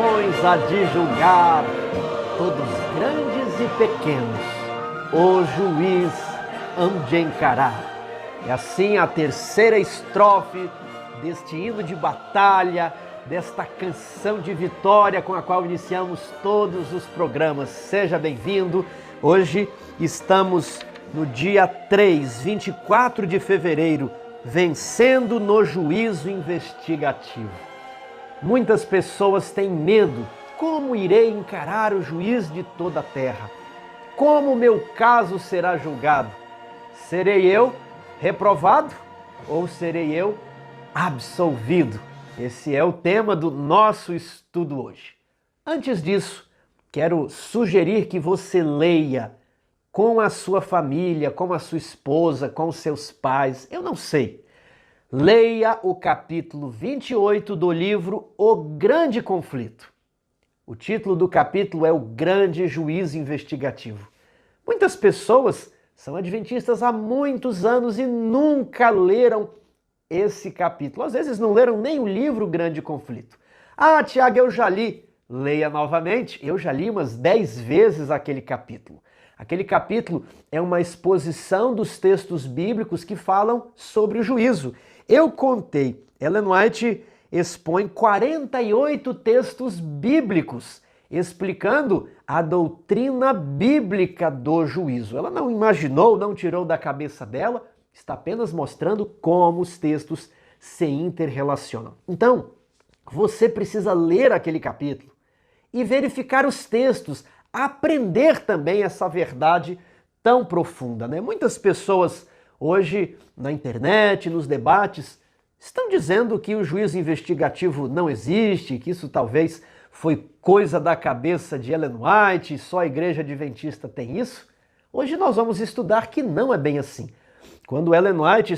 nações há de julgar, todos grandes e pequenos, o juiz hão de encarar. É assim a terceira estrofe deste hino de batalha, desta canção de vitória com a qual iniciamos todos os programas. Seja bem-vindo. Hoje estamos no dia 24 de fevereiro, vencendo no juízo investigativo. Muitas pessoas têm medo. Como irei encarar o juiz de toda a terra? Como meu caso será julgado? Serei eu reprovado ou serei eu absolvido? Esse é o tema do nosso estudo hoje. Antes disso, quero sugerir que você leia com a sua família, com a sua esposa, com seus pais, eu não sei. Leia o capítulo 28 do livro O Grande Conflito. O título do capítulo é O Grande Juízo Investigativo. Muitas pessoas são adventistas há muitos anos e nunca leram esse capítulo. Às vezes não leram nem o livro Grande Conflito. Ah, Tiago, eu já li. Leia novamente. Eu já li umas 10 vezes aquele capítulo. Aquele capítulo é uma exposição dos textos bíblicos que falam sobre o juízo. Eu contei. Ellen White expõe 48 textos bíblicos explicando a doutrina bíblica do juízo. Ela não imaginou, não tirou da cabeça dela, está apenas mostrando como os textos se interrelacionam. Então, você precisa ler aquele capítulo e verificar os textos, aprender também essa verdade tão profunda, né? Muitas pessoas hoje na internet, nos debates, estão dizendo que o juízo investigativo não existe, que isso talvez foi coisa da cabeça de Ellen White, só a igreja adventista tem isso. Hoje nós vamos estudar que não é bem assim. Quando Ellen White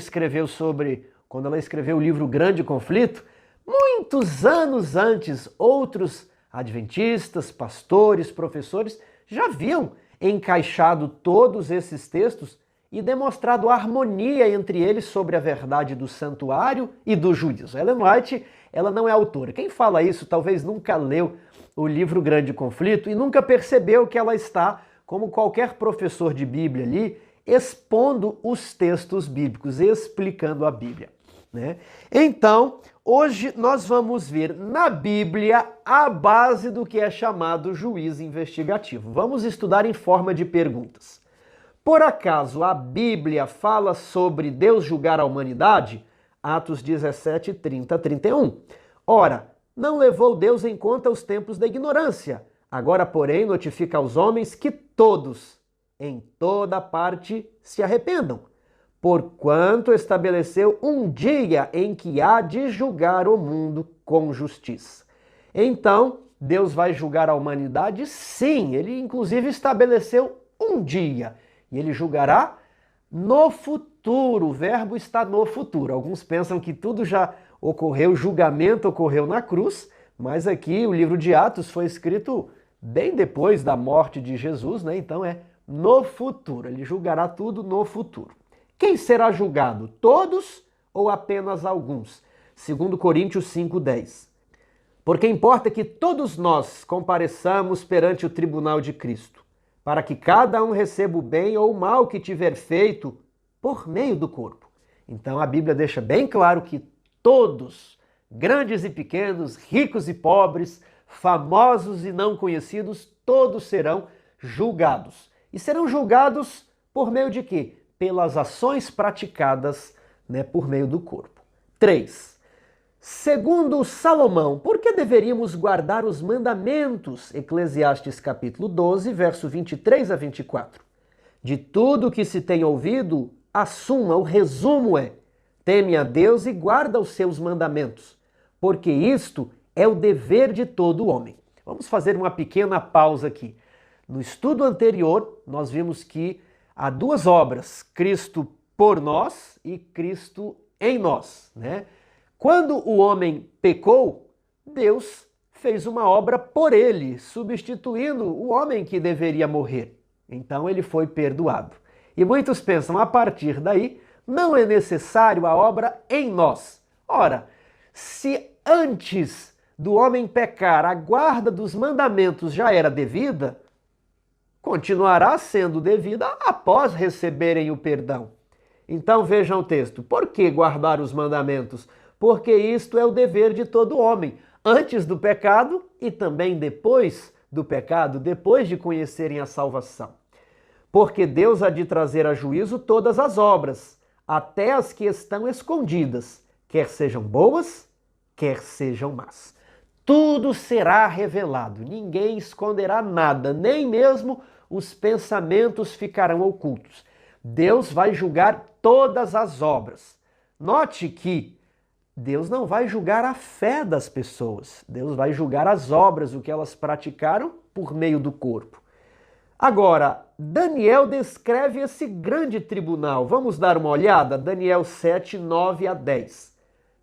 quando ela escreveu o livro Grande Conflito, muitos anos antes, outros adventistas, pastores, professores já haviam encaixado todos esses textos e demonstrado a harmonia entre eles sobre a verdade do santuário e do juízo. Ellen White, ela não é autora. Quem fala isso talvez nunca leu o livro Grande Conflito e nunca percebeu que ela está, como qualquer professor de Bíblia ali, expondo os textos bíblicos, explicando a Bíblia, né? Então, hoje nós vamos ver na Bíblia a base do que é chamado juízo investigativo. Vamos estudar em forma de perguntas. Por acaso a Bíblia fala sobre Deus julgar a humanidade? Atos 17, 30, 31. Ora, não levou Deus em conta os tempos da ignorância. Agora, porém, notifica aos homens que todos, em toda parte, se arrependam, porquanto estabeleceu um dia em que há de julgar o mundo com justiça. Então, Deus vai julgar a humanidade? Sim, ele inclusive estabeleceu um dia. E ele julgará no futuro. O verbo está no futuro. Alguns pensam que tudo já ocorreu, o julgamento ocorreu na cruz, mas aqui o livro de Atos foi escrito bem depois da morte de Jesus, né? Então é no futuro. Ele julgará tudo no futuro. Quem será julgado? Todos ou apenas alguns? 2 Coríntios 5:10. Porque importa que todos nós compareçamos perante o tribunal de Cristo, para que cada um receba o bem ou o mal que tiver feito por meio do corpo. Então a Bíblia deixa bem claro que todos, grandes e pequenos, ricos e pobres, famosos e não conhecidos, todos serão julgados. E serão julgados por meio de quê? Pelas ações praticadas, né, por meio do corpo. 3. Segundo Salomão, por que deveríamos guardar os mandamentos? Eclesiastes capítulo 12, verso 23 a 24. De tudo que se tem ouvido, a suma, o resumo é: teme a Deus e guarda os seus mandamentos, porque isto é o dever de todo homem. Vamos fazer uma pequena pausa aqui. No estudo anterior, nós vimos que há duas obras, Cristo por nós e Cristo em nós, né? Quando o homem pecou, Deus fez uma obra por ele, substituindo o homem que deveria morrer. Então ele foi perdoado. E muitos pensam, a partir daí, não é necessário a obra em nós. Ora, se antes do homem pecar, a guarda dos mandamentos já era devida, continuará sendo devida após receberem o perdão. Então vejam o texto. Por que guardar os mandamentos? Porque isto é o dever de todo homem, antes do pecado e também depois do pecado, depois de conhecerem a salvação. Porque Deus há de trazer a juízo todas as obras, até as que estão escondidas, quer sejam boas, quer sejam más. Tudo será revelado, ninguém esconderá nada, nem mesmo os pensamentos ficarão ocultos. Deus vai julgar todas as obras. Note que Deus não vai julgar a fé das pessoas, Deus vai julgar as obras, o que elas praticaram por meio do corpo. Agora, Daniel descreve esse grande tribunal. Vamos dar uma olhada? Daniel 7, 9 a 10.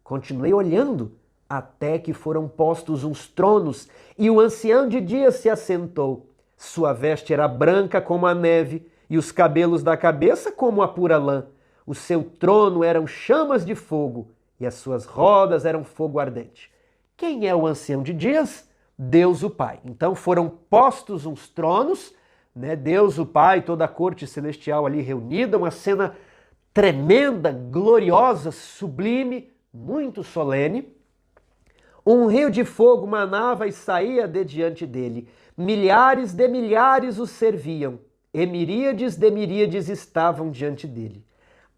Continuei olhando até que foram postos uns tronos e o ancião de dias se assentou. Sua veste era branca como a neve e os cabelos da cabeça como a pura lã. O seu trono eram chamas de fogo e as suas rodas eram fogo ardente. Quem é o ancião de dias? Deus o Pai. Então foram postos uns tronos, né? Deus o Pai, toda a corte celestial ali reunida, uma cena tremenda, gloriosa, sublime, muito solene. Um rio de fogo manava e saía de diante dele. Milhares de milhares o serviam, e miríades de miríades estavam diante dele.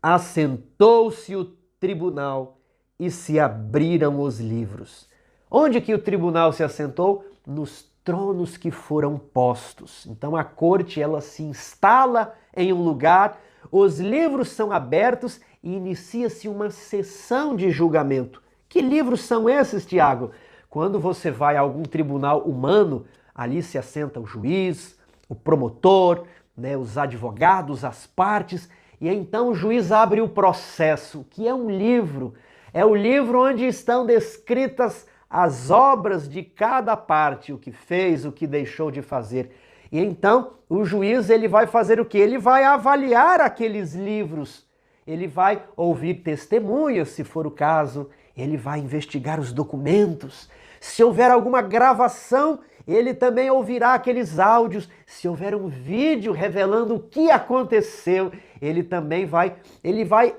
Assentou-se o tribunal e se abriram os livros. Onde que o tribunal se assentou? Nos tronos que foram postos. Então a corte ela se instala em um lugar, os livros são abertos e inicia-se uma sessão de julgamento. Que livros são esses, Tiago? Quando você vai a algum tribunal humano, ali se assenta o juiz, o promotor, né, os advogados, as partes, e então o juiz abre o processo, que é um livro. É o livro onde estão descritas as obras de cada parte, o que fez, o que deixou de fazer. E então o juiz ele vai fazer o quê? Ele vai avaliar aqueles livros, ele vai ouvir testemunhas, se for o caso, ele vai investigar os documentos. Se houver alguma gravação, ele também ouvirá aqueles áudios. Se houver um vídeo revelando o que aconteceu, ele também vai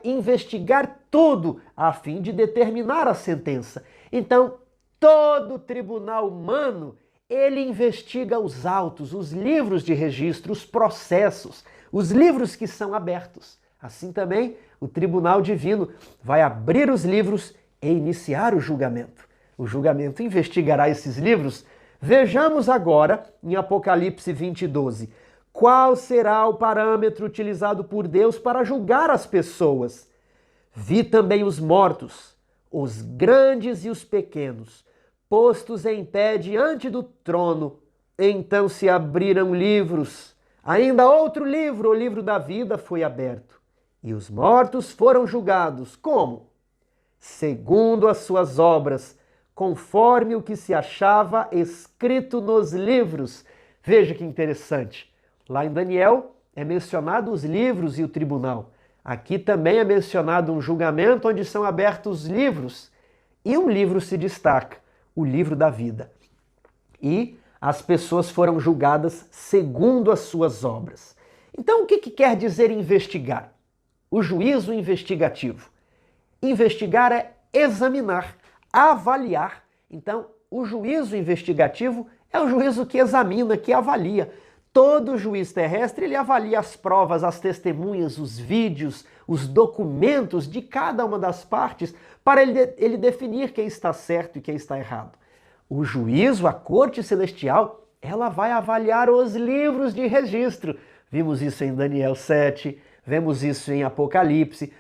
investigar tudo a fim de determinar a sentença. Então, todo tribunal humano, ele investiga os autos, os livros de registro, os processos, os livros que são abertos. Assim também, o tribunal divino vai abrir os livros e iniciar o julgamento. O julgamento investigará esses livros. Vejamos agora, em Apocalipse 20, 12, qual será o parâmetro utilizado por Deus para julgar as pessoas. Vi também os mortos, os grandes e os pequenos, postos em pé diante do trono. Então se abriram livros. Ainda outro livro, o livro da vida, foi aberto. E os mortos foram julgados. Como? Segundo as suas obras, conforme o que se achava escrito nos livros. Veja que interessante. Lá em Daniel é mencionado os livros e o tribunal. Aqui também é mencionado um julgamento onde são abertos livros. E um livro se destaca, o livro da vida. E as pessoas foram julgadas segundo as suas obras. Então, o que quer dizer investigar? O juízo investigativo. Investigar é examinar, avaliar. Então, o juízo investigativo é o juízo que examina, que avalia. Todo juiz terrestre, ele avalia as provas, as testemunhas, os vídeos, os documentos de cada uma das partes para ele definir quem está certo e quem está errado. O juízo, a corte celestial, ela vai avaliar os livros de registro. Vimos isso em Daniel 7, vemos isso em Apocalipse.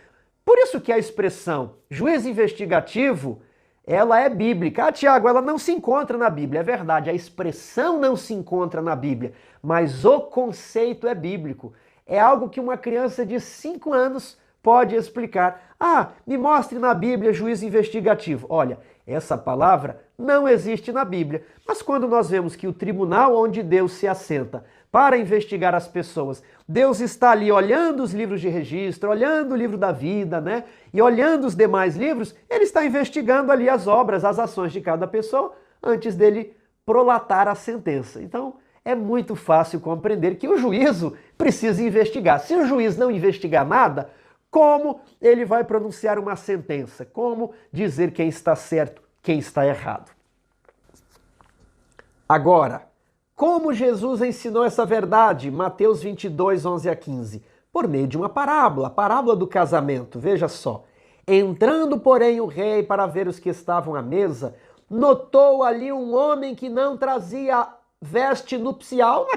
Por isso que a expressão juiz investigativo, ela é bíblica. Ah, Tiago, ela não se encontra na Bíblia. É verdade, a expressão não se encontra na Bíblia, mas o conceito é bíblico. É algo que uma criança de 5 anos pode explicar. Ah, me mostre na Bíblia juiz investigativo. Olha, essa palavra não existe na Bíblia. Mas quando nós vemos que o tribunal onde Deus se assenta para investigar as pessoas, Deus está ali olhando os livros de registro, olhando o livro da vida, né? E olhando os demais livros, ele está investigando ali as obras, as ações de cada pessoa, antes dele prolatar a sentença. Então, é muito fácil compreender que o juízo precisa investigar. Se o juiz não investigar nada, como ele vai pronunciar uma sentença? Como dizer quem está certo, quem está errado? Agora, como Jesus ensinou essa verdade? Mateus 22, 11 a 15. Por meio de uma parábola, a parábola do casamento. Veja só. Entrando, porém, o rei para ver os que estavam à mesa, notou ali um homem que não trazia veste nupcial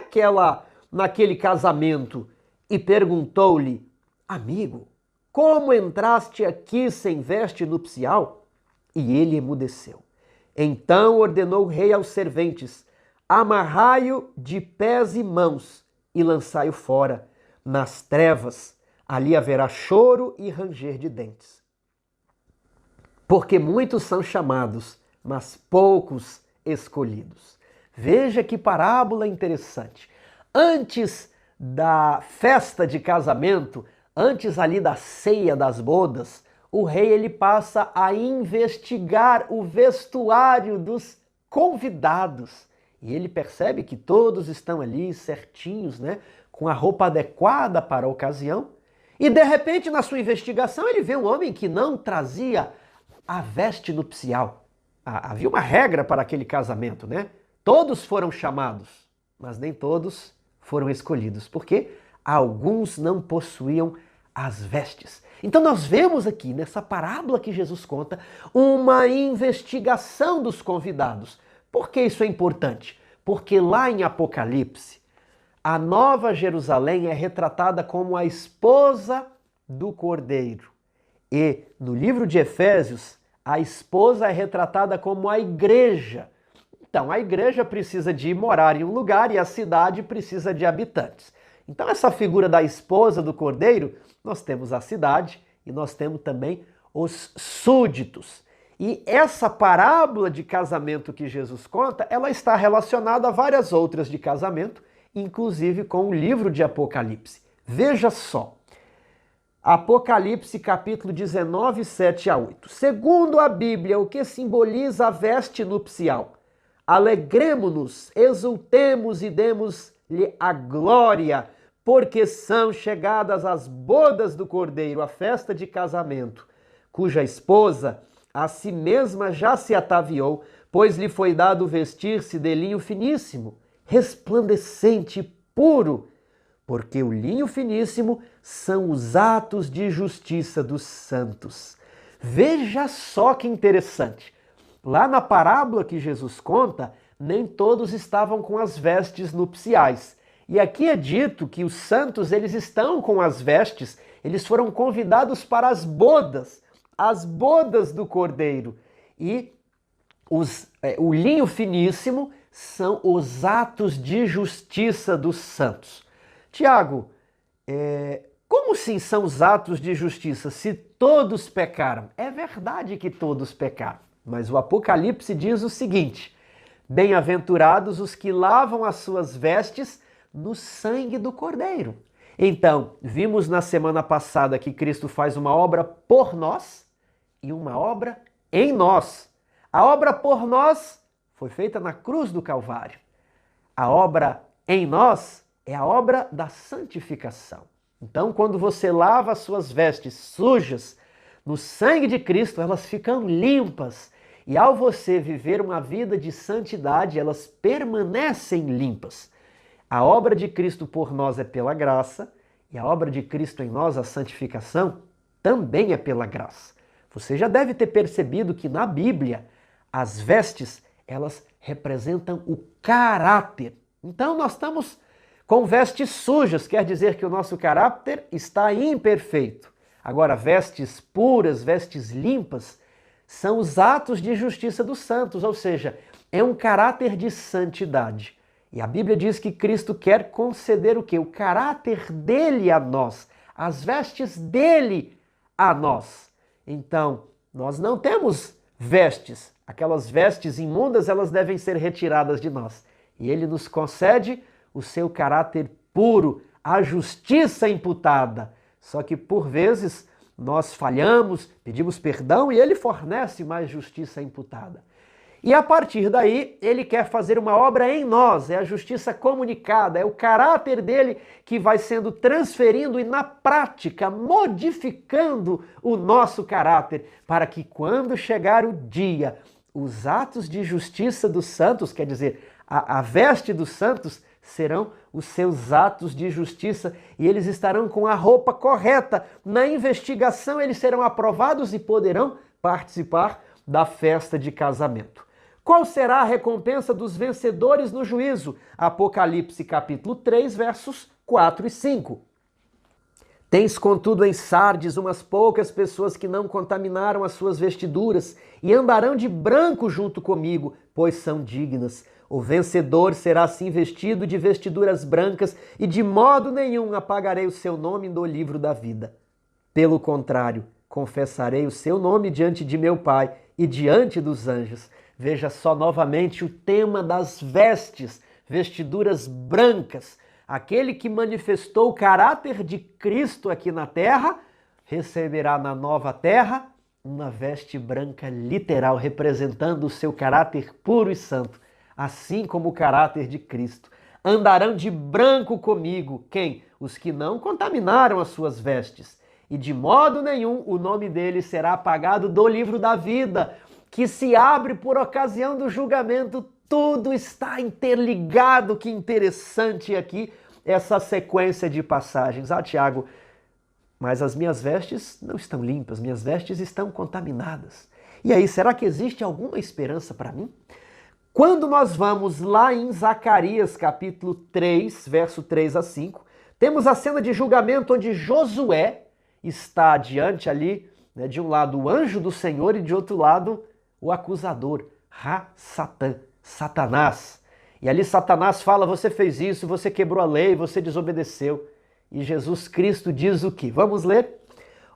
naquele casamento e perguntou-lhe: amigo, como entraste aqui sem veste nupcial? E ele emudeceu. Então ordenou o rei aos serventes: amarrai-o de pés e mãos e lançai-o fora, nas trevas. Ali haverá choro e ranger de dentes. Porque muitos são chamados, mas poucos escolhidos. Veja que parábola interessante. Antes da festa de casamento, antes ali da ceia das bodas, o rei ele passa a investigar o vestuário dos convidados. E ele percebe que todos estão ali certinhos, né, com a roupa adequada para a ocasião. E de repente, na sua investigação, ele vê um homem que não trazia a veste nupcial. Havia uma regra para aquele casamento, né? Todos foram chamados, mas nem todos foram escolhidos, porque alguns não possuíam as vestes. Então nós vemos aqui, nessa parábola que Jesus conta, uma investigação dos convidados. Por que isso é importante? Porque lá em Apocalipse, a Nova Jerusalém é retratada como a esposa do Cordeiro. E no livro de Efésios, a esposa é retratada como a igreja. Então, a igreja precisa de morar em um lugar e a cidade precisa de habitantes. Então, essa figura da esposa do Cordeiro, nós temos a cidade e nós temos também os súditos. E essa parábola de casamento que Jesus conta, ela está relacionada a várias outras de casamento, inclusive com o livro de Apocalipse. Veja só. Apocalipse capítulo 19, 7 a 8. Segundo a Bíblia, o que simboliza a veste nupcial? Alegremo-nos, exultemos e demos-lhe a glória, porque são chegadas as bodas do Cordeiro, a festa de casamento, cuja esposa a si mesma já se ataviou, pois lhe foi dado vestir-se de linho finíssimo, resplandecente e puro, porque o linho finíssimo são os atos de justiça dos santos. Veja só que interessante. Lá na parábola que Jesus conta, nem todos estavam com as vestes nupciais. E aqui é dito que os santos, eles estão com as vestes, eles foram convidados para as bodas do Cordeiro. E o linho finíssimo são os atos de justiça dos santos. Tiago, como assim são os atos de justiça se todos pecaram? É verdade que todos pecaram, mas o Apocalipse diz o seguinte: bem-aventurados os que lavam as suas vestes no sangue do Cordeiro. Então, vimos na semana passada que Cristo faz uma obra por nós e uma obra em nós. A obra por nós foi feita na cruz do Calvário. A obra em nós é a obra da santificação. Então, quando você lava as suas vestes sujas no sangue de Cristo, elas ficam limpas. E ao você viver uma vida de santidade, elas permanecem limpas. A obra de Cristo por nós é pela graça, e a obra de Cristo em nós, a santificação, também é pela graça. Você já deve ter percebido que na Bíblia, as vestes, elas representam o caráter. Então, nós estamos com vestes sujas, quer dizer que o nosso caráter está imperfeito. Agora, vestes puras, vestes limpas, são os atos de justiça dos santos, ou seja, é um caráter de santidade. E a Bíblia diz que Cristo quer conceder o quê? O caráter dele a nós, as vestes dele a nós. Então, nós não temos vestes. Aquelas vestes imundas, elas devem ser retiradas de nós. E ele nos concede o seu caráter puro, a justiça imputada. Só que, por vezes, nós falhamos, pedimos perdão e ele fornece mais justiça imputada. E a partir daí, ele quer fazer uma obra em nós, é a justiça comunicada, é o caráter dele que vai sendo transferindo e na prática modificando o nosso caráter, para que quando chegar o dia, os atos de justiça dos santos, quer dizer, a veste dos santos, serão os seus atos de justiça e eles estarão com a roupa correta. Na investigação, eles serão aprovados e poderão participar da festa de casamento. Qual será a recompensa dos vencedores no juízo? Apocalipse capítulo 3, versos 4 e 5. Tens, contudo, em Sardes umas poucas pessoas que não contaminaram as suas vestiduras e andarão de branco junto comigo, pois são dignas. O vencedor será assim vestido de vestiduras brancas e de modo nenhum apagarei o seu nome do livro da vida. Pelo contrário, confessarei o seu nome diante de meu Pai e diante dos anjos. Veja só novamente o tema das vestes, vestiduras brancas. Aquele que manifestou o caráter de Cristo aqui na terra, receberá na nova terra uma veste branca literal, representando o seu caráter puro e santo, assim como o caráter de Cristo. Andarão de branco comigo, quem? Os que não contaminaram as suas vestes. E de modo nenhum o nome deles será apagado do livro da vida, que se abre por ocasião do julgamento. Tudo está interligado. Que interessante aqui essa sequência de passagens. Ah, Tiago, mas as minhas vestes não estão limpas, minhas vestes estão contaminadas. E aí, será que existe alguma esperança para mim? Quando nós vamos lá em Zacarias capítulo 3, verso 3 a 5, temos a cena de julgamento onde Josué está diante ali, né, de um lado o anjo do Senhor e de outro lado o acusador, Satã, Satanás. E ali Satanás fala, você fez isso, você quebrou a lei, você desobedeceu. E Jesus Cristo diz o quê? Vamos ler?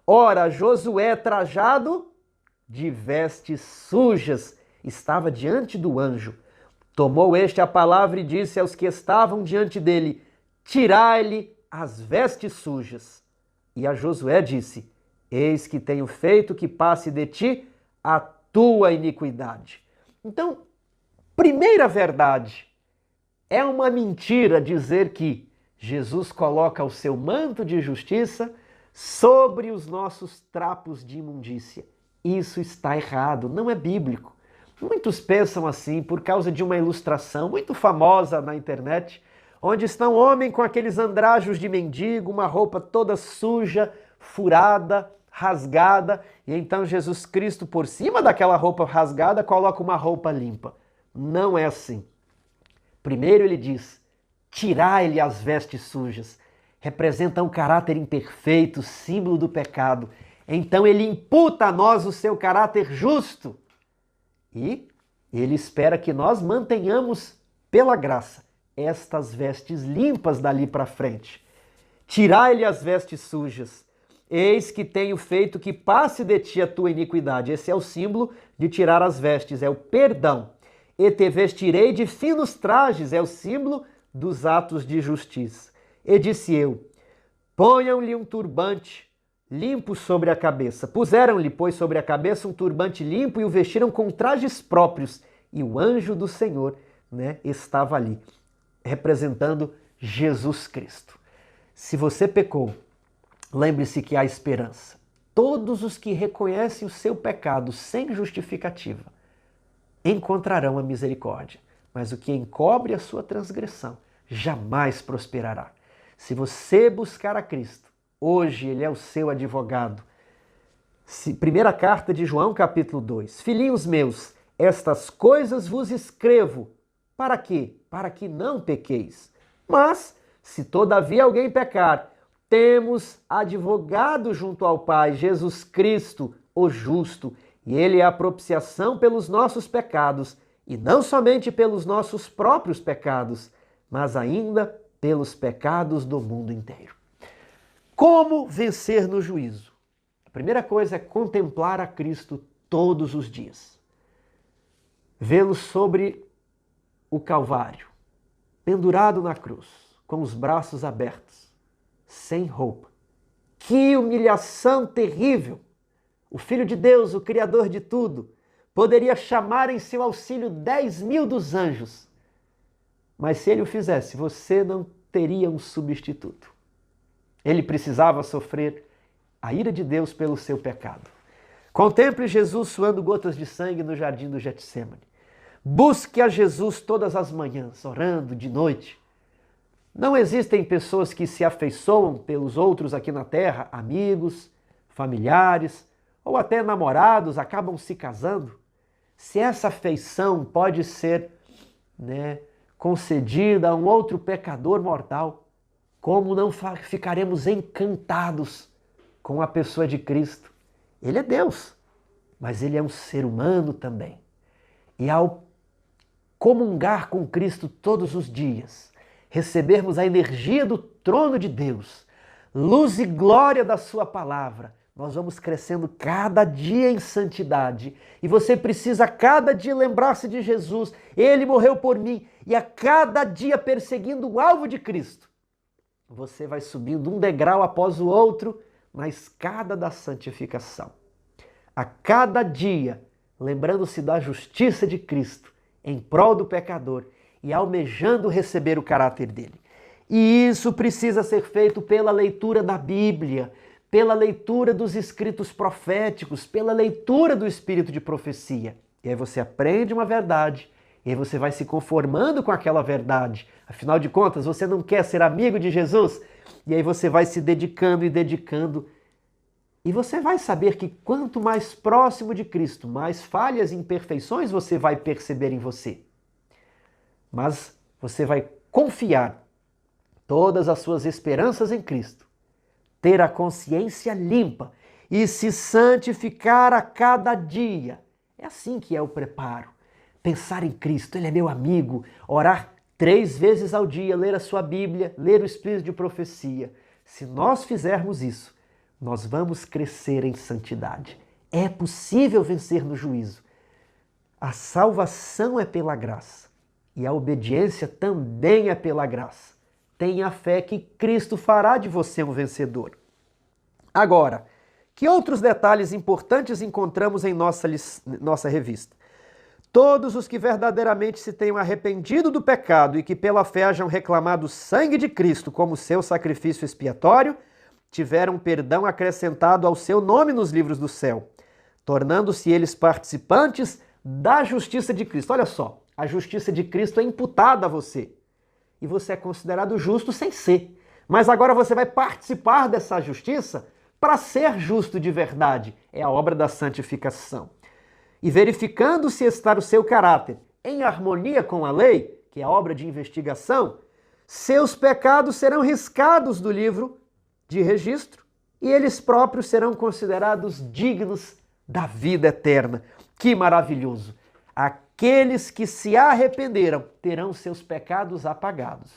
Ora, Josué, trajado de vestes sujas, estava diante do anjo. Tomou este a palavra e disse aos que estavam diante dele, tirai-lhe as vestes sujas. E a Josué disse, eis que tenho feito que passe de ti a tua iniquidade. Então, primeira verdade, é uma mentira dizer que Jesus coloca o seu manto de justiça sobre os nossos trapos de imundícia. Isso está errado, não é bíblico. Muitos pensam assim por causa de uma ilustração muito famosa na internet, onde está um homem com aqueles andrajos de mendigo, uma roupa toda suja, furada, rasgada, e então Jesus Cristo, por cima daquela roupa rasgada, coloca uma roupa limpa. Não é assim. Primeiro ele diz, tirai-lhe as vestes sujas. Representa um caráter imperfeito, símbolo do pecado. Então ele imputa a nós o seu caráter justo. E ele espera que nós mantenhamos, pela graça, estas vestes limpas dali para frente. Tirai-lhe as vestes sujas. Eis que tenho feito que passe de ti a tua iniquidade. Esse é o símbolo de tirar as vestes, é o perdão. E te vestirei de finos trajes, é o símbolo dos atos de justiça. E disse eu, ponham-lhe um turbante limpo sobre a cabeça. Puseram-lhe, pois, sobre a cabeça um turbante limpo e o vestiram com trajes próprios. E o anjo do Senhor, né, estava ali, representando Jesus Cristo. Se você pecou, lembre-se que há esperança. Todos os que reconhecem o seu pecado sem justificativa encontrarão a misericórdia, mas o que encobre a sua transgressão jamais prosperará. Se você buscar a Cristo, hoje Ele é o seu advogado. Primeira carta de João, capítulo 2. Filhinhos meus, estas coisas vos escrevo. Para quê? Para que não pequeis. Mas, se todavia alguém pecar, temos advogado junto ao Pai, Jesus Cristo, o justo, e Ele é a propiciação pelos nossos pecados, e não somente pelos nossos próprios pecados, mas ainda pelos pecados do mundo inteiro. Como vencer no juízo? A primeira coisa é contemplar a Cristo todos os dias. Vê-lo sobre o Calvário, pendurado na cruz, com os braços abertos, sem roupa. Que humilhação terrível! O Filho de Deus, o Criador de tudo, poderia chamar em seu auxílio 10.000 dos anjos. Mas se ele o fizesse, você não teria um substituto. Ele precisava sofrer a ira de Deus pelo seu pecado. Contemple Jesus suando gotas de sangue no jardim do Getsêmani. Busque a Jesus todas as manhãs, orando de noite. Não existem pessoas que se afeiçoam pelos outros aqui na terra, amigos, familiares ou até namorados, acabam se casando. Se essa afeição pode ser, concedida a um outro pecador mortal, como não ficaremos encantados com a pessoa de Cristo? Ele é Deus, mas ele é um ser humano também. E ao comungar com Cristo todos os dias, recebermos a energia do trono de Deus, luz e glória da sua palavra, nós vamos crescendo cada dia em santidade. E você precisa cada dia lembrar-se de Jesus. Ele morreu por mim. E a cada dia perseguindo o alvo de Cristo, você vai subindo um degrau após o outro na escada da santificação. A cada dia, lembrando-se da justiça de Cristo em prol do pecador e almejando receber o caráter dele. E isso precisa ser feito pela leitura da Bíblia, pela leitura dos escritos proféticos, pela leitura do espírito de profecia. E aí você aprende uma verdade, e aí você vai se conformando com aquela verdade. Afinal de contas, você não quer ser amigo de Jesus? E aí você vai se dedicando e dedicando. E você vai saber que quanto mais próximo de Cristo, mais falhas e imperfeições você vai perceber em você. Mas você vai confiar todas as suas esperanças em Cristo, ter a consciência limpa e se santificar a cada dia. É assim que é o preparo. Pensar em Cristo, Ele é meu amigo, orar 3 vezes ao dia, ler a sua Bíblia, ler o Espírito de Profecia. Se nós fizermos isso, nós vamos crescer em santidade. É possível vencer no juízo. A salvação é pela graça e a obediência também é pela graça. Tenha fé que Cristo fará de você um vencedor. Agora, que outros detalhes importantes encontramos em nossa revista? Todos os que verdadeiramente se tenham arrependido do pecado e que pela fé hajam reclamado o sangue de Cristo como seu sacrifício expiatório, tiveram perdão acrescentado ao seu nome nos livros do céu, tornando-se eles participantes da justiça de Cristo. Olha só, a justiça de Cristo é imputada a você. E você é considerado justo sem ser. Mas agora você vai participar dessa justiça para ser justo de verdade. É a obra da santificação. E verificando se está o seu caráter em harmonia com a lei, que é a obra de investigação, seus pecados serão riscados do livro de registro e eles próprios serão considerados dignos da vida eterna. Que maravilhoso! Aqueles que se arrependeram terão seus pecados apagados,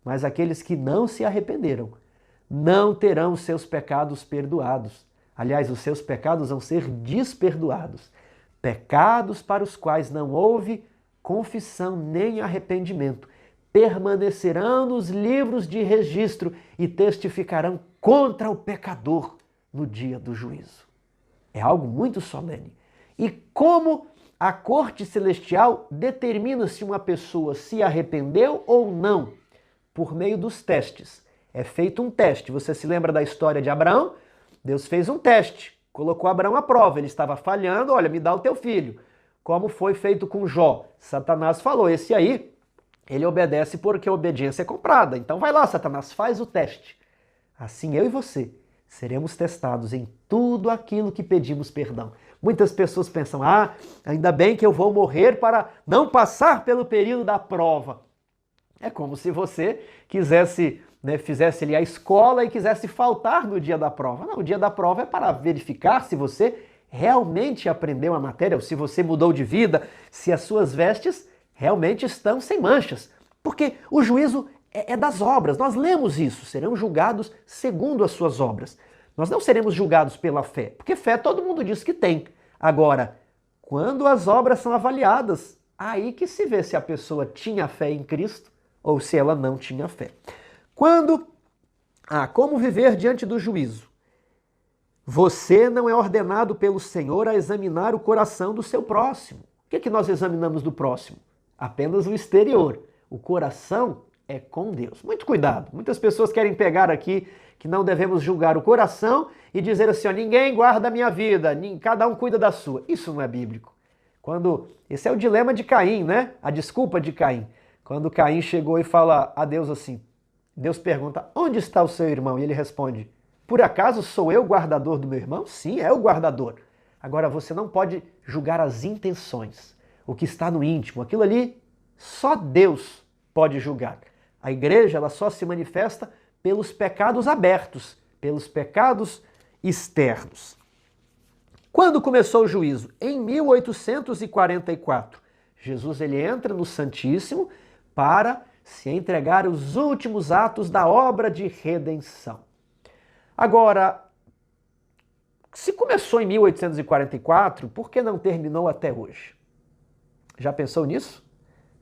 mas aqueles que não se arrependeram não terão seus pecados perdoados. Aliás, os seus pecados vão ser desperdoados. Pecados para os quais não houve confissão nem arrependimento permanecerão nos livros de registro e testificarão contra o pecador no dia do juízo. É algo muito solene. E como a corte celestial determina se uma pessoa se arrependeu ou não? Por meio dos testes. É feito um teste. Você se lembra da história de Abraão? Deus fez um teste, colocou Abraão à prova. Ele estava falhando, olha, me dá o teu filho. Como foi feito com Jó? Satanás falou, esse aí, ele obedece porque a obediência é comprada. Então vai lá, Satanás, faz o teste. Assim eu e você seremos testados em tudo aquilo que pedimos perdão. Muitas pessoas pensam, ainda bem que eu vou morrer para não passar pelo período da prova. É como se você quisesse, fizesse ali a escola e quisesse faltar no dia da prova. Não, o dia da prova é para verificar se você realmente aprendeu a matéria, ou se você mudou de vida, se as suas vestes realmente estão sem manchas. Porque o juízo é das obras. Nós lemos isso, serão julgados segundo as suas obras. Nós não seremos julgados pela fé, porque fé todo mundo diz que tem. Agora, quando as obras são avaliadas, aí que se vê se a pessoa tinha fé em Cristo ou se ela não tinha fé. Como viver diante do juízo? Você não é ordenado pelo Senhor a examinar o coração do seu próximo. O que é que nós examinamos do próximo? Apenas o exterior. O coração é com Deus. Muito cuidado. Muitas pessoas querem pegar aqui que não devemos julgar o coração e dizer assim, ó, ninguém guarda a minha vida, cada um cuida da sua. Isso não é bíblico. Esse é o dilema de Caim, né? A desculpa de Caim. Quando Caim chegou e fala a Deus assim, Deus pergunta, onde está o seu irmão? E ele responde, por acaso sou eu o guardador do meu irmão? Sim, é o guardador. Agora, você não pode julgar as intenções, o que está no íntimo. Aquilo ali, só Deus pode julgar. A igreja, ela só se manifesta pelos pecados abertos, pelos pecados externos. Quando começou o juízo? Em 1844. Jesus ele entra no Santíssimo para se entregar os últimos atos da obra de redenção. Agora, se começou em 1844, por que não terminou até hoje? Já pensou nisso?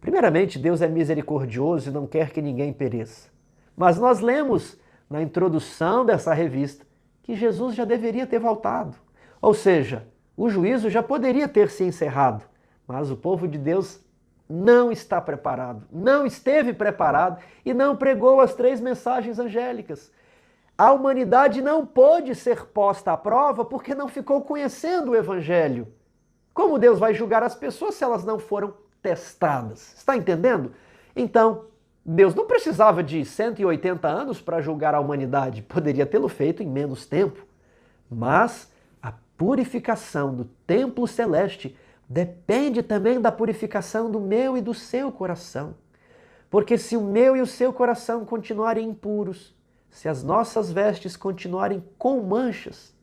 Primeiramente, Deus é misericordioso e não quer que ninguém pereça. Mas nós lemos na introdução dessa revista que Jesus já deveria ter voltado. Ou seja, o juízo já poderia ter se encerrado, mas o povo de Deus não está preparado, não esteve preparado e não pregou as 3 mensagens angélicas. A humanidade não pôde ser posta à prova porque não ficou conhecendo o Evangelho. Como Deus vai julgar as pessoas se elas não foram testadas? Está entendendo? Então, Deus não precisava de 180 anos para julgar a humanidade, poderia tê-lo feito em menos tempo. Mas a purificação do templo celeste depende também da purificação do meu e do seu coração. Porque se o meu e o seu coração continuarem impuros, se as nossas vestes continuarem com manchas,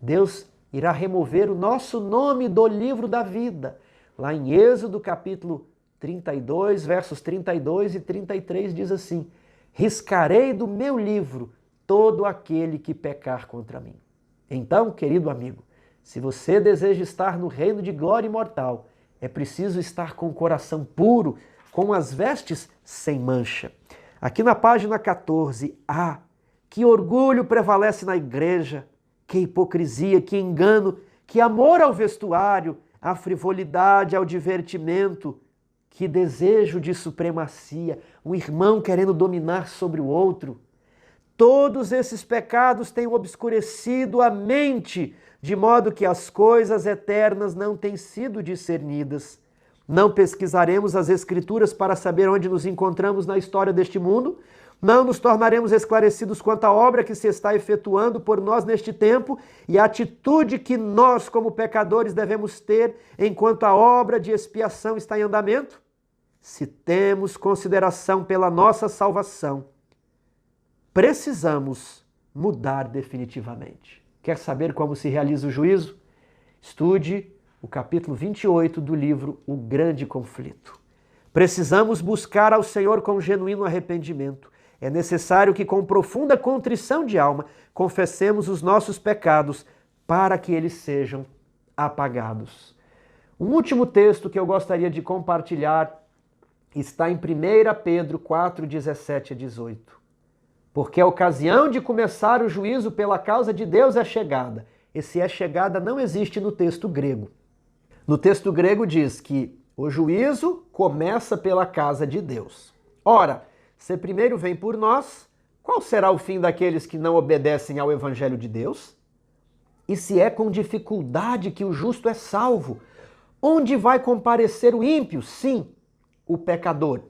Deus irá remover o nosso nome do livro da vida. Lá em Êxodo capítulo 32, versos 32 e 33 diz assim, riscarei do meu livro todo aquele que pecar contra mim. Então, querido amigo, se você deseja estar no reino de glória imortal, é preciso estar com o coração puro, com as vestes sem mancha. Aqui na página 14, que orgulho prevalece na igreja, que hipocrisia, que engano, que amor ao vestuário, a frivolidade ao divertimento, que desejo de supremacia, um irmão querendo dominar sobre o outro. Todos esses pecados têm obscurecido a mente, de modo que as coisas eternas não têm sido discernidas. Não pesquisaremos as Escrituras para saber onde nos encontramos na história deste mundo. Não nos tornaremos esclarecidos quanto à obra que se está efetuando por nós neste tempo e a atitude que nós, como pecadores, devemos ter enquanto a obra de expiação está em andamento. Se temos consideração pela nossa salvação, precisamos mudar definitivamente. Quer saber como se realiza o juízo? Estude o capítulo 28 do livro O Grande Conflito. Precisamos buscar ao Senhor com genuíno arrependimento. É necessário que com profunda contrição de alma confessemos os nossos pecados para que eles sejam apagados. Um último texto que eu gostaria de compartilhar está em 1 Pedro 4, 17 a 18. Porque a ocasião de começar o juízo pela causa de Deus é chegada. Esse é chegada não existe no texto grego. No texto grego diz que o juízo começa pela casa de Deus. Ora, se primeiro vem por nós, qual será o fim daqueles que não obedecem ao Evangelho de Deus? E se é com dificuldade que o justo é salvo, onde vai comparecer o ímpio? Sim, o pecador.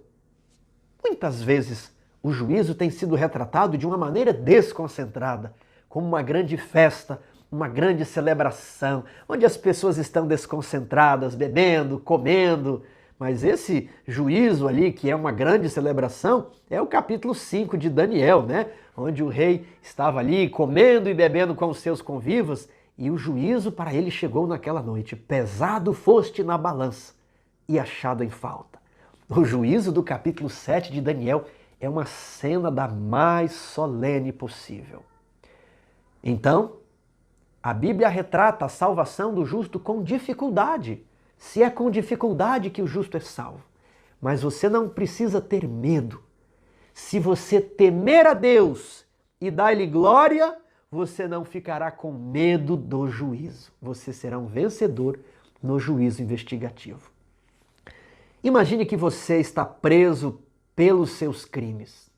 Muitas vezes o juízo tem sido retratado de uma maneira desconcentrada, como uma grande festa, uma grande celebração, onde as pessoas estão desconcentradas, bebendo, comendo. Mas esse juízo ali, que é uma grande celebração, é o capítulo 5 de Daniel, né? Onde o rei estava ali comendo e bebendo com os seus convivas, e o juízo para ele chegou naquela noite. Pesado foste na balança e achado em falta. O juízo do capítulo 7 de Daniel é uma cena da mais solene possível. Então, a Bíblia retrata a salvação do justo com dificuldade. Se é com dificuldade que o justo é salvo. Mas você não precisa ter medo. Se você temer a Deus e dar-lhe glória, você não ficará com medo do juízo. Você será um vencedor no juízo investigativo. Imagine que você está preso pelos seus crimes.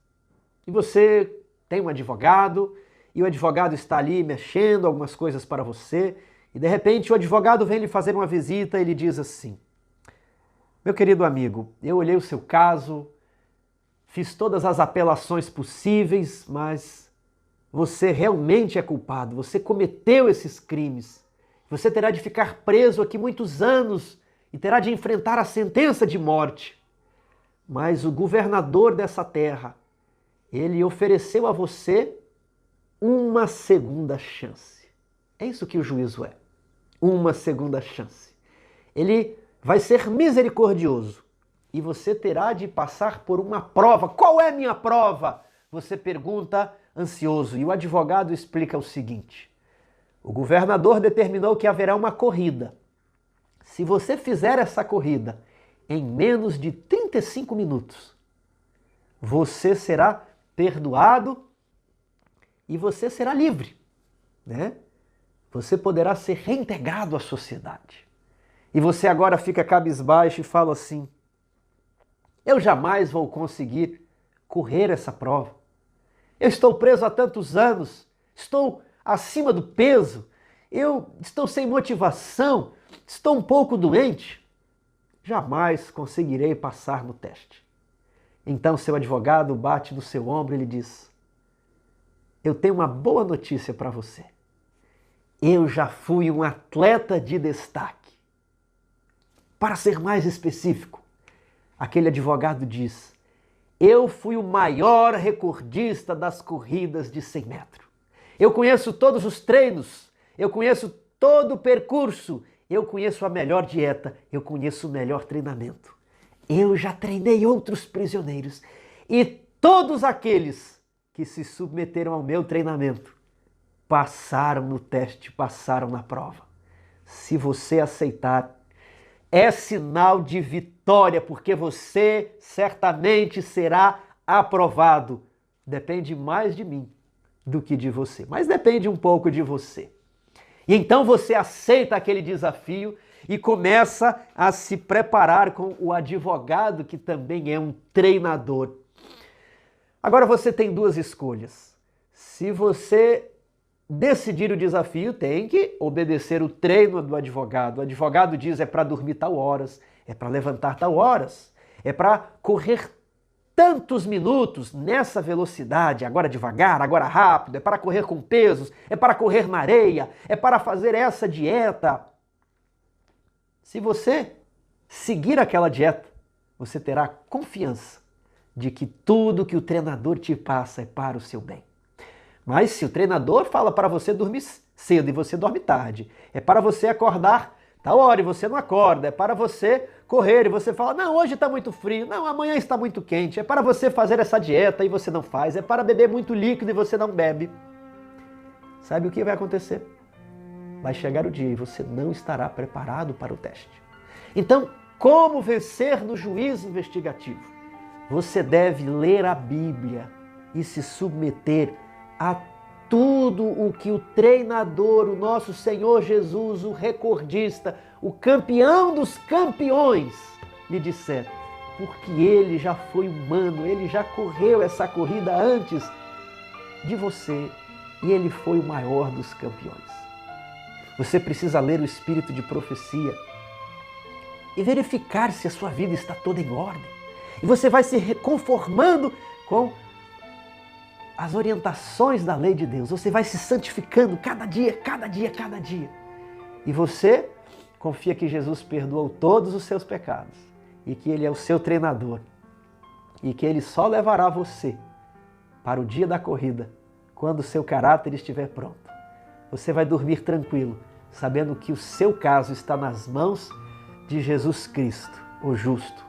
E você tem um advogado, e o advogado está ali mexendo algumas coisas para você, e de repente o advogado vem lhe fazer uma visita e lhe diz assim: meu querido amigo, eu olhei o seu caso, fiz todas as apelações possíveis, mas você realmente é culpado, você cometeu esses crimes. Você terá de ficar preso aqui muitos anos e terá de enfrentar a sentença de morte. Mas o governador dessa terra, ele ofereceu a você uma segunda chance. É isso que o juízo é. Uma segunda chance. Ele vai ser misericordioso e você terá de passar por uma prova. Qual é a minha prova? Você pergunta ansioso e o advogado explica o seguinte: o governador determinou que haverá uma corrida. Se você fizer essa corrida em menos de 35 minutos, você será perdoado e você será livre, né? Você poderá ser reintegrado à sociedade. E você agora fica cabisbaixo e fala assim: eu jamais vou conseguir correr essa prova. Eu estou preso há tantos anos, estou acima do peso, eu estou sem motivação, estou um pouco doente. Jamais conseguirei passar no teste. Então seu advogado bate no seu ombro e lhe diz: eu tenho uma boa notícia para você. Eu já fui um atleta de destaque. Para ser mais específico, aquele advogado diz: eu fui o maior recordista das corridas de 100 metros. Eu conheço todos os treinos, eu conheço todo o percurso, eu conheço a melhor dieta, eu conheço o melhor treinamento. Eu já treinei outros prisioneiros e todos aqueles que se submeteram ao meu treinamento passaram no teste, passaram na prova. Se você aceitar, é sinal de vitória, porque você certamente será aprovado. Depende mais de mim do que de você, mas depende um pouco de você. E então você aceita aquele desafio e começa a se preparar com o advogado, que também é um treinador. Agora você tem duas escolhas. Se você decidir o desafio, tem que obedecer o treino do advogado. O advogado diz: é para dormir tal horas, é para levantar tal horas, é para correr tantos minutos nessa velocidade, agora devagar, agora rápido, é para correr com pesos, é para correr na areia, é para fazer essa dieta. Se você seguir aquela dieta, você terá confiança de que tudo que o treinador te passa é para o seu bem. Mas se o treinador fala para você dormir cedo e você dorme tarde, é para você acordar tal hora e você não acorda, é para você correr e você fala: não, hoje está muito frio, não, amanhã está muito quente, é para você fazer essa dieta e você não faz, é para beber muito líquido e você não bebe. Sabe o que vai acontecer? Vai chegar o dia e você não estará preparado para o teste. Então, como vencer no juízo investigativo? Você deve ler a Bíblia e se submeter a tudo o que o treinador, o nosso Senhor Jesus, o recordista, o campeão dos campeões, lhe disser, porque ele já foi humano, ele já correu essa corrida antes de você e ele foi o maior dos campeões. Você precisa ler o espírito de profecia e verificar se a sua vida está toda em ordem. E você vai se reconformando com as orientações da lei de Deus. Você vai se santificando cada dia, cada dia, cada dia. E você confia que Jesus perdoou todos os seus pecados e que Ele é o seu treinador e que Ele só levará você para o dia da corrida, quando o seu caráter estiver pronto. Você vai dormir tranquilo, sabendo que o seu caso está nas mãos de Jesus Cristo, o justo.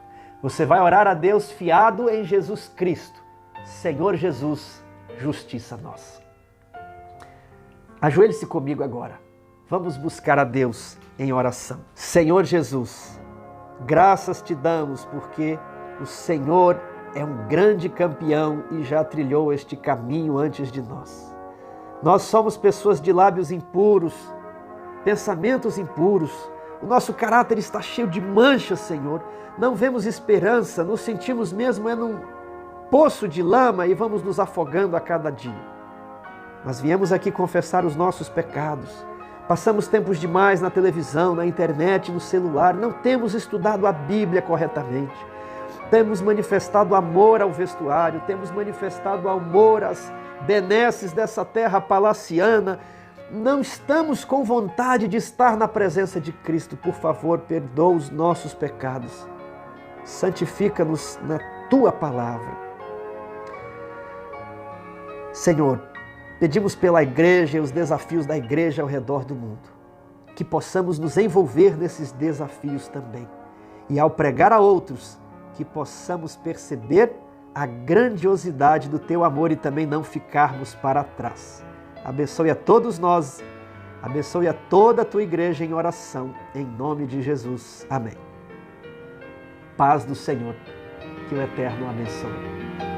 Você vai orar a Deus fiado em Jesus Cristo. Senhor Jesus, justiça nossa. Ajoelhe-se comigo agora. Vamos buscar a Deus em oração. Senhor Jesus, graças te damos porque o Senhor é um grande campeão e já trilhou este caminho antes de nós. Nós somos pessoas de lábios impuros, pensamentos impuros. O nosso caráter está cheio de manchas, Senhor. Não vemos esperança, nos sentimos mesmo num poço de lama e vamos nos afogando a cada dia. Mas viemos aqui confessar os nossos pecados. Passamos tempos demais na televisão, na internet, no celular. Não temos estudado a Bíblia corretamente. Temos manifestado amor ao vestuário, temos manifestado amor às benesses dessa terra palaciana. Não estamos com vontade de estar na presença de Cristo. Por favor, perdoa os nossos pecados. Santifica-nos na Tua palavra. Senhor, pedimos pela igreja e os desafios da igreja ao redor do mundo. Que possamos nos envolver nesses desafios também. E ao pregar a outros, que possamos perceber a grandiosidade do Teu amor e também não ficarmos para trás. Abençoe a todos nós, abençoe a toda a Tua igreja em oração, em nome de Jesus. Amém. Paz do Senhor, que o Eterno abençoe.